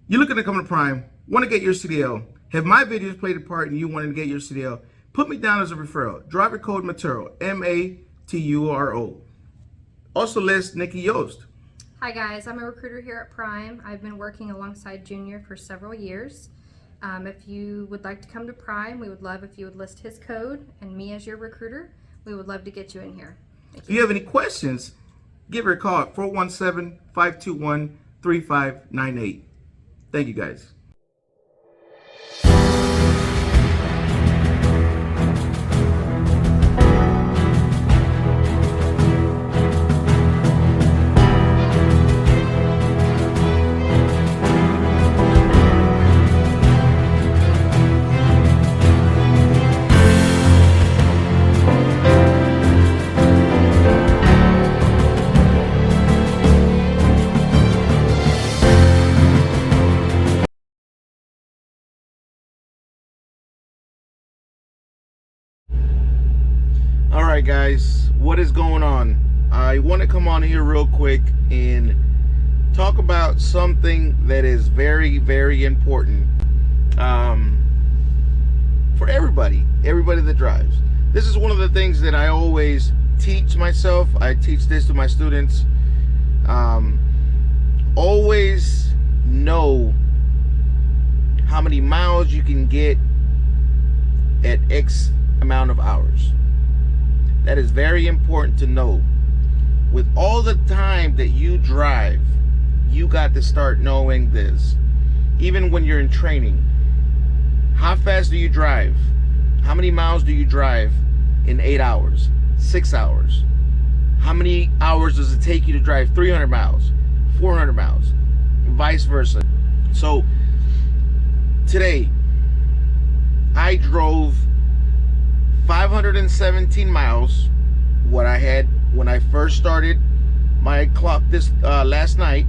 You're looking to come to Prime, want to get your CDL, have my videos played a part in you wanting to get your CDL, put me down as a referral. Driver code Maturo, M-A-T-U-R-O. Also list Nikki Yost. Hi guys, I'm a recruiter here at Prime. I've been working alongside Junior for several years. If you would like to come to Prime, we would love if you would list his code and me as your recruiter. We would love to get you in here. If you have any questions, give her a call at 417-521-3598. Thank you guys. Alright guys, what is going on? I want to come on here real quick and talk about something that is very, very important for everybody that drives. This is one of the things that I always teach myself. I teach this to my students. Always know how many miles you can get at X amount of hours. That is very important to know. With all the time that you drive, you got to start knowing this. Even when you're in training, how fast do you drive? How many miles do you drive in 8 hours, 6 hours? How many hours does it take you to drive 300 miles, 400 miles, and vice versa? So today, I drove 517 miles, what I had when I first started my clock this last night.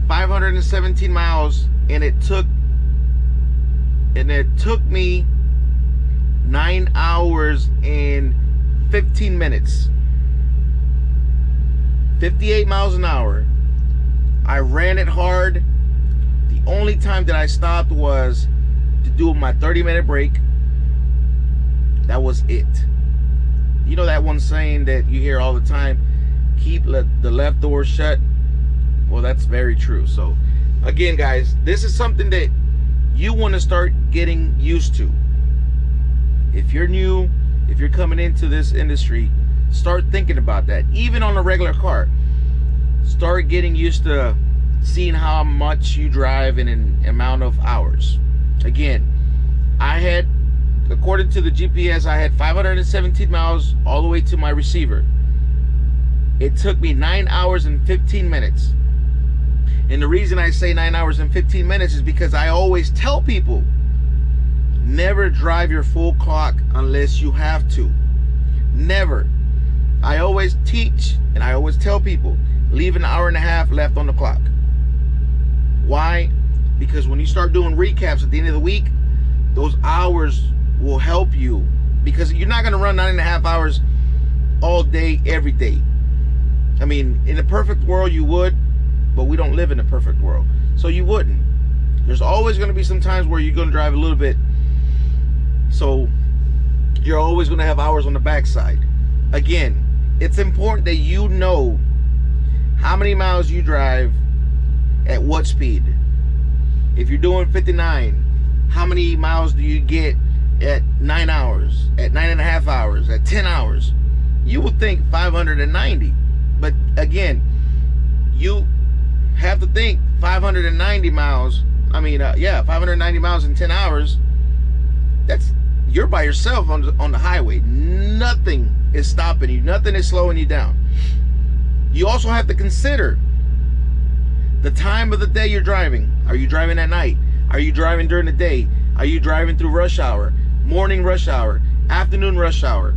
517 miles, and it took me 9 hours and 15 minutes. 58 miles an hour. I ran it hard. The only time that I stopped was to do my 30-minute break. That was it. You know that one saying that you hear all the time, keep the left door shut? Well, that's very true. So again guys, this is something that you want to start getting used to. If you're new, if you're coming into this industry, start thinking about that. Even on a regular car, start getting used to seeing how much you drive in an amount of hours. Again, according to the GPS, I had 517 miles all the way to my receiver. It took me 9 hours and 15 minutes. And the reason I say 9 hours and 15 minutes is because I always tell people, never drive your full clock unless you have to. Never. I always teach and I always tell people, leave an hour and a half left on the clock. Why? Because when you start doing recaps at the end of the week, those hours will help you, because you're not going to run 9.5 hours all day every day. I mean, in a perfect world you would, but we don't live in a perfect world, so you wouldn't. There's always going to be some times where you're going to drive a little bit, so you're always going to have hours on the backside. Again, it's important that you know how many miles you drive at what speed. If you're doing 59, how many miles do you get at 9 hours, at 9.5 hours, at 10 hours? You would think 590, but again, you have to think 590 miles. 590 miles in 10 hours. You're by yourself on the highway. Nothing is stopping you. Nothing is slowing you down. You also have to consider the time of the day you're driving. Are you driving at night? Are you driving during the day? Are you driving through rush hour? Morning rush hour, afternoon rush hour?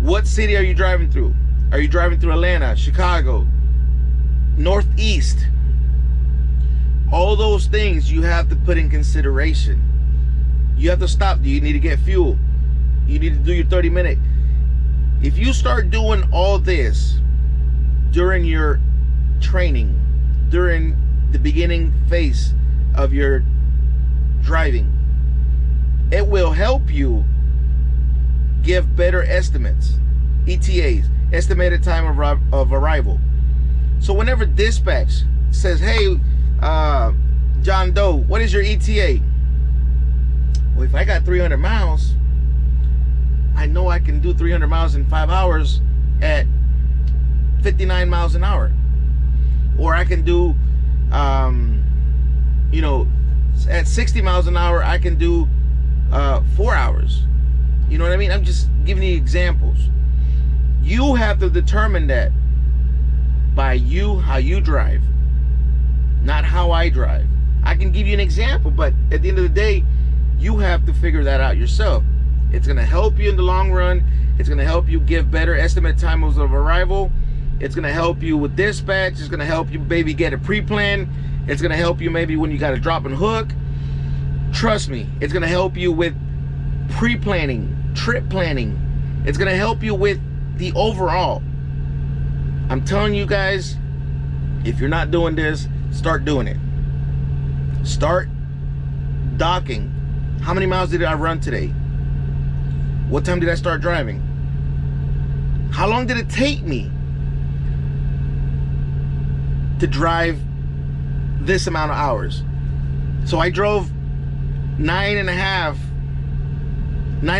What city are you driving through? Are you driving through Atlanta, Chicago, Northeast? All those things you have to put in consideration. You have to stop. Do you need to get fuel? You need to do your 30-minute. If you start doing all this during your training, during the beginning phase of your driving. It will help you give better estimates, ETAs, estimated time of arrival. So whenever dispatch says, hey, John Doe, what is your ETA? Well, if I got 300 miles, I know I can do 300 miles in 5 hours at 59 miles an hour. Or I can do, you know, at 60 miles an hour, I can do 4 hours. You know what I mean? I'm just giving you examples. You have to determine that by how you drive, not how I drive. I can give you an example, but at the end of the day, you have to figure that out yourself. It's going to help you in the long run. It's going to help you give better estimated times of arrival. It's going to help you with dispatch. It's going to help you maybe get a pre-plan. It's going to help you maybe when you got to drop and hook. Trust me, it's going to help you with pre-planning, trip planning. It's going to help you with the overall. I'm telling you guys, if you're not doing this, start doing it. Start docking. How many miles did I run today? What time did I start driving? How long did it take me to drive this amount of hours? So I drove 9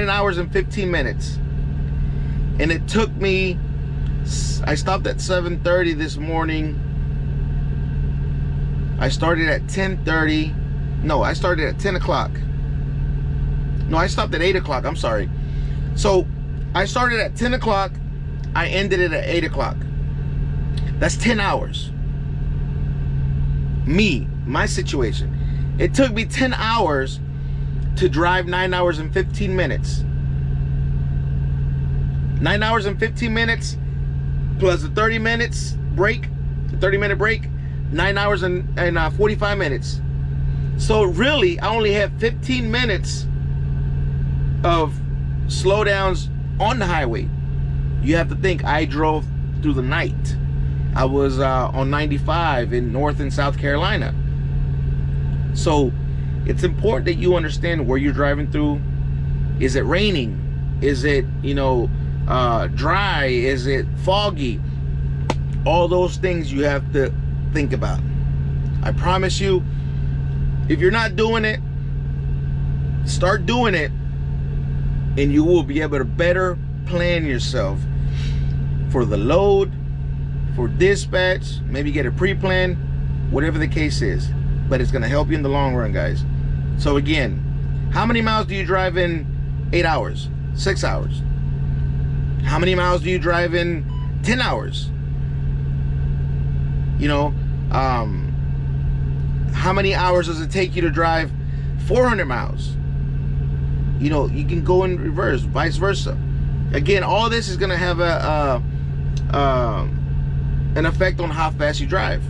hours and 15 minutes. And it took me, I stopped at 7:30 this morning. I started at 10:30. No, I started at 10 o'clock. No, I stopped at 8 o'clock. I'm sorry. So I started at 10 o'clock. I ended it at 8 o'clock. That's 10 hours. My situation. It took me 10 hours to drive 9 hours and 15 minutes. 9 hours and 15 minutes plus a 30 minutes break, a 30-minute break, 9 hours and 45 minutes. So really, I only have 15 minutes of slowdowns on the highway. You have to think I drove through the night. I was on 95 in North and South Carolina. So it's important that you understand where you're driving through. Is it raining? Is it, you know, dry? Is it foggy? All those things you have to think about. I promise you, if you're not doing it, start doing it, and you will be able to better plan yourself for the load, for dispatch, maybe get a pre-plan, whatever the case is. But it's going to help you in the long run, guys. So again, how many miles do you drive in 8 hours, 6 hours? How many miles do you drive in 10 hours? You know, how many hours does it take you to drive 400 miles? You know, you can go in reverse, vice versa. Again, all this is going to have an effect on how fast you drive.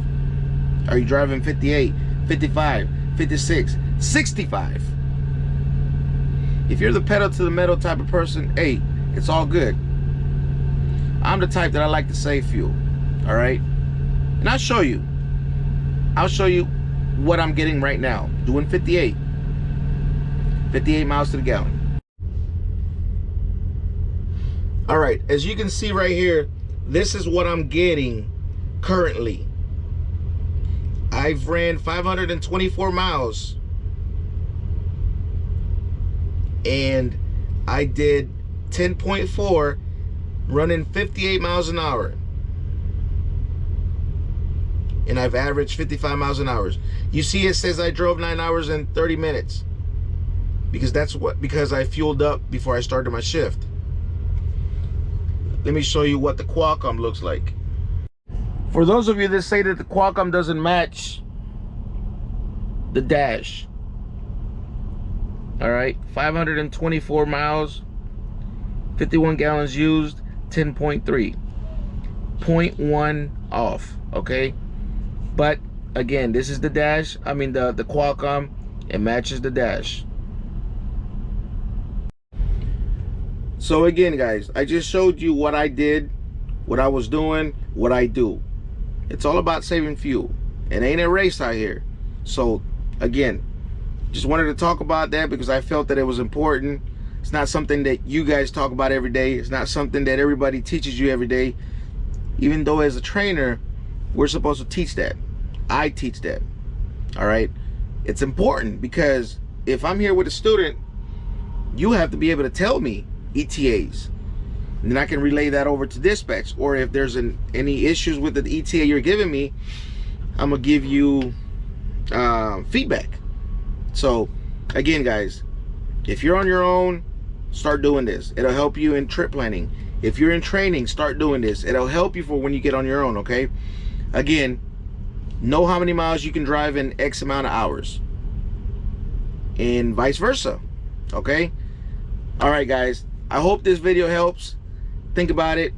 Are you driving 58, 55, 56, 65? If you're the pedal to the metal type of person, hey, it's all good. I'm the type that I like to save fuel, all right? And I'll show you what I'm getting right now, doing 58 miles to the gallon. All right, as you can see right here, this is what I'm getting currently. I've ran 524 miles and I did 10.4, running 58 miles an hour. And I've averaged 55 miles an hour. You see it says I drove 9 hours and 30 minutes because because I fueled up before I started my shift. Let me show you what the Qualcomm looks like. For those of you that say that the Qualcomm doesn't match the dash, all right, 524 miles, 51 gallons used, 10.3, 0.1 off, okay? But again, this is the dash. I mean the Qualcomm, it matches the dash. So again, guys, I just showed you what I did, what I was doing, what I do. It's all about saving fuel. It ain't a race out here. So again, just wanted to talk about that because I felt that it was important. It's not something that you guys talk about every day. It's not something that everybody teaches you every day. Even though as a trainer, we're supposed to teach that. I teach that. All right. It's important because if I'm here with a student, you have to be able to tell me ETAs. And then I can relay that over to dispatch. Or if there's any issues with the ETA you're giving me, I'm going to give you feedback. So again, guys, if you're on your own, start doing this. It'll help you in trip planning. If you're in training, start doing this. It'll help you for when you get on your own, okay? Again, know how many miles you can drive in X amount of hours. And vice versa, okay? All right, guys. I hope this video helps. Think about it.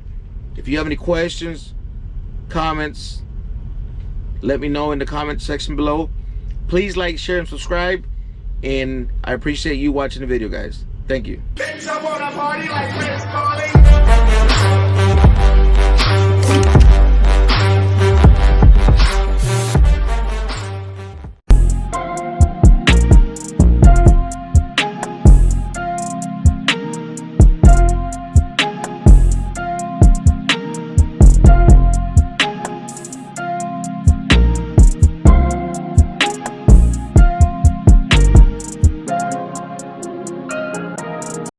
If you have any questions, comments, let me know in the comment section below. Please like, share, and subscribe. And I appreciate you watching the video, guys. Thank you.